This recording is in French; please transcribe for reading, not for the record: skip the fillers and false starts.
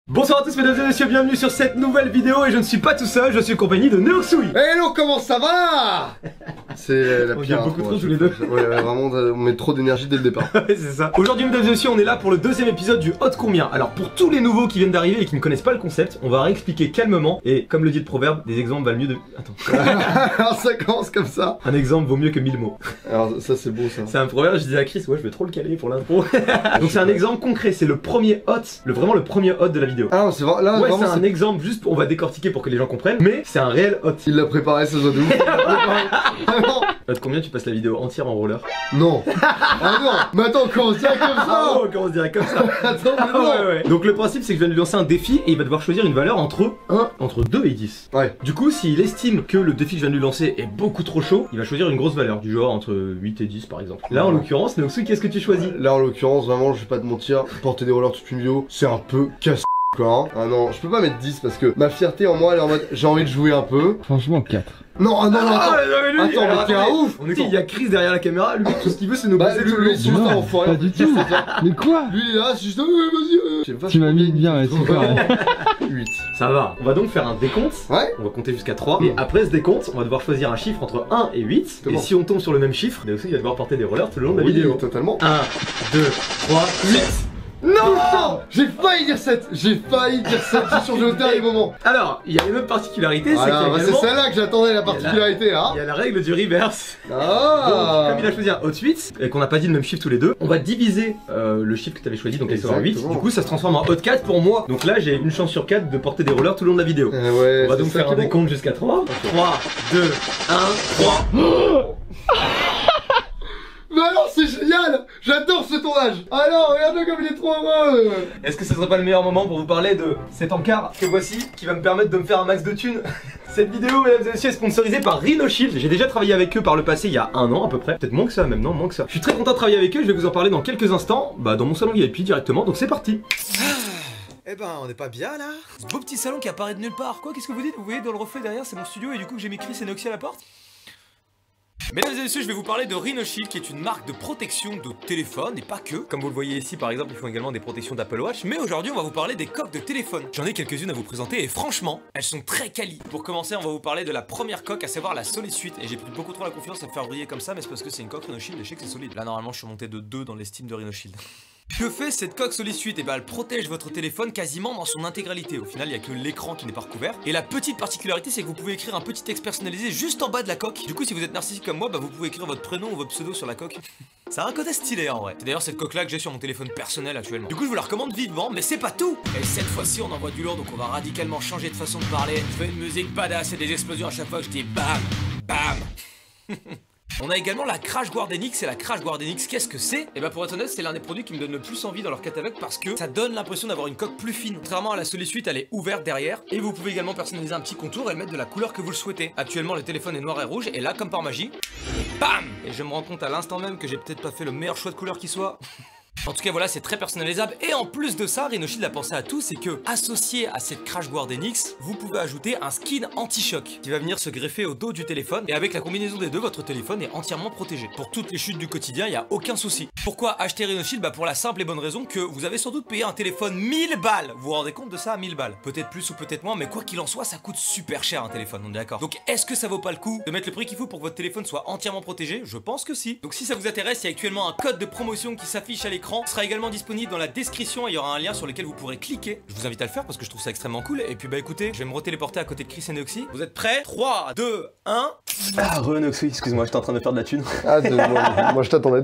Bonsoir à tous mesdames et messieurs, bienvenue sur cette nouvelle vidéo et je ne suis pas tout seul, je suis en compagnie de Neoxui. Hello, comment ça va? C'est la pire. On beaucoup trop tous les deux. Ouais, vraiment, on met trop d'énergie dès le départ. Ouais, c'est ça. Aujourd'hui mesdames et messieurs, on est là pour le deuxième épisode du Hot Combien. Alors pour tous les nouveaux qui viennent d'arriver et qui ne connaissent pas le concept, on va réexpliquer calmement et comme le dit le proverbe, des exemples valent mieux de... Attends. Alors ça commence comme ça. Un exemple vaut mieux que 1000 mots. Alors ça c'est beau ça. C'est un proverbe, je disais à Chris, ouais je vais trop le caler pour l'intro. Donc c'est un exemple concret, c'est le premier hot, vraiment le premier hot de la vidéo. Ah non, c'est vrai, là ouais, vraiment c'est un exemple, juste on va décortiquer pour que les gens comprennent, mais c'est un réel hot. Il l'a préparé, ça se voit de ouf. Vraiment. Hot combien tu passes la vidéo entière en roller? Non. Ah non. Mais attends, comment on se dirait comme ça? Ah oh, comment on se dirait comme ça? Attends, mais non. Ouais, ouais. Donc le principe c'est que je viens de lui lancer un défi et il va devoir choisir une valeur entre 2 et 10. Ouais. Du coup s'il estime que le défi que je viens de lui lancer est beaucoup trop chaud, il va choisir une grosse valeur, du genre entre 8 et 10 par exemple. Là en l'occurrence, Neoxui, qu'est-ce que tu choisis? Là en l'occurrence, vraiment, je vais pas te mentir, porter des rollers toute une vidéo, c'est un peu casse quoi, hein. Ah non, je peux pas mettre 10 parce que ma fierté en moi elle est en mode j'ai envie de jouer un peu. Franchement 4. Non, ah non, non, attends. mais lui, Attends, mais t'es un ouf. On est il y a Chris derrière la caméra, lui tout ce qu'il veut c'est nous Bah, baiser le lui, c'est juste un Non, enfoiré. pas du tout. Mais quoi? Lui il est là, c'est juste vas-y. Tu m'as mis bien, ouais, super. 8. Ça va. On va donc faire un décompte. Ouais. On va compter jusqu'à 3. Et après ce décompte, on va devoir choisir un chiffre entre 1 et 8. Comment Et si on tombe sur le même chiffre, Neoxui il va devoir porter des rollers tout le long de la Oui, vidéo. totalement. 1, 2, 3, 8. Non, j'ai failli dire 7. J'ai failli dire 7. J'ai changé au dernier moment. Alors, il y a une autre particularité, Voilà, c'est bah qu'il c'est y a également... celle-là que j'attendais, la particularité, hein. Il y a la règle du reverse. Ah. Donc, comme il a choisi un hot 8 et qu'on n'a pas dit le même chiffre tous les deux, on va diviser le chiffre que tu avais choisi, donc les en 8. Exactement. Du coup, ça se transforme en hot 4 pour moi. Donc là, j'ai une chance sur 4 de porter des rollers tout le long de la vidéo. Ouais, On va donc faire un décompte jusqu'à 3. 3, 2, 1, 3. Mais alors c'est génial. J'adore ce tournage. Ah non, regarde-le comme il est trop heureux. Est-ce que ce serait pas le meilleur moment pour vous parler de cet encart que voici, qui va me permettre de me faire un max de thunes? Cette vidéo, mesdames et messieurs, est sponsorisée par Rhino Shield. J'ai déjà travaillé avec eux par le passé, il y a 1 an à peu près. Peut-être moins que ça, même, non, moins que ça. Je suis très content de travailler avec eux, je vais vous en parler dans quelques instants. Bah, dans mon salon VIP directement, donc c'est parti. Eh ben, on n'est pas bien là? Ce beau petit salon qui apparaît de nulle part. Quoi, qu'est-ce que vous dites? Vous voyez dans le reflet derrière, c'est mon studio et du coup j'ai mis Chris et Noxy à la porte? Mesdames et messieurs, je vais vous parler de Rhino Shield qui est une marque de protection de téléphone et pas que. Comme vous le voyez ici par exemple, ils font également des protections d'Apple Watch. Mais aujourd'hui, on va vous parler des coques de téléphone. J'en ai quelques-unes à vous présenter et franchement, elles sont très quali. Pour commencer, on va vous parler de la première coque, à savoir la Solid Suite. Et j'ai pris beaucoup trop la confiance à me faire briller comme ça, mais c'est parce que c'est une coque Rhino Shield et je sais que c'est solide. Là, normalement, je suis monté de 2 dans l'estime de Rhino Shield. Que fait cette coque Solid Suite? Et bah elle protège votre téléphone quasiment dans son intégralité. Au final il n'y a que l'écran qui n'est pas recouvert. Et la petite particularité c'est que vous pouvez écrire un petit texte personnalisé juste en bas de la coque. Du coup si vous êtes narcissique comme moi, bah vous pouvez écrire votre prénom ou votre pseudo sur la coque. Ça a un côté stylé en vrai. C'est d'ailleurs cette coque là que j'ai sur mon téléphone personnel actuellement. Du coup je vous la recommande vivement, mais c'est pas tout. Et cette fois-ci on envoie du lourd, donc on va radicalement changer de façon de parler. Je fais une musique badass et des explosions à chaque fois que je dis bam, bam. On a également la Crash Guard NX. Et la Crash Guard NX, qu'est-ce que c'est? Et bah pour être honnête, c'est l'un des produits qui me donne le plus envie dans leur catalogue parce que ça donne l'impression d'avoir une coque plus fine. Contrairement à la Solid Suite, elle est ouverte derrière et vous pouvez également personnaliser un petit contour et le mettre de la couleur que vous le souhaitez. Actuellement, le téléphone est noir et rouge et là, comme par magie, bam! Et je me rends compte à l'instant même que j'ai peut-être pas fait le meilleur choix de couleur qui soit. En tout cas voilà, c'est très personnalisable et en plus de ça, Rhino Shield a pensé à tout, c'est que associé à cette Crash Guard NX, vous pouvez ajouter un skin anti-choc qui va venir se greffer au dos du téléphone et avec la combinaison des deux, votre téléphone est entièrement protégé. Pour toutes les chutes du quotidien, il n'y a aucun souci. Pourquoi acheter Rhino Shield? Bah pour la simple et bonne raison que vous avez sans doute payé un téléphone 1000 balles. Vous vous rendez compte de ça à 1000 balles? Peut-être plus ou peut-être moins, mais quoi qu'il en soit, ça coûte super cher un téléphone, on est d'accord. Donc est-ce que ça vaut pas le coup de mettre le prix qu'il faut pour que votre téléphone soit entièrement protégé? Je pense que si. Donc si ça vous intéresse, il y a actuellement un code de promotion qui s'affiche à l'écran, sera également disponible dans la description et il y aura un lien sur lequel vous pourrez cliquer. Je vous invite à le faire parce que je trouve ça extrêmement cool. Et puis bah écoutez, je vais me retéléporter à côté de Chris et Neoxy. Vous êtes prêts? 3, 2, 1. Ah, Neoxui, excuse-moi, j'étais en train de faire de la thune. Ah, moi je t'attendais.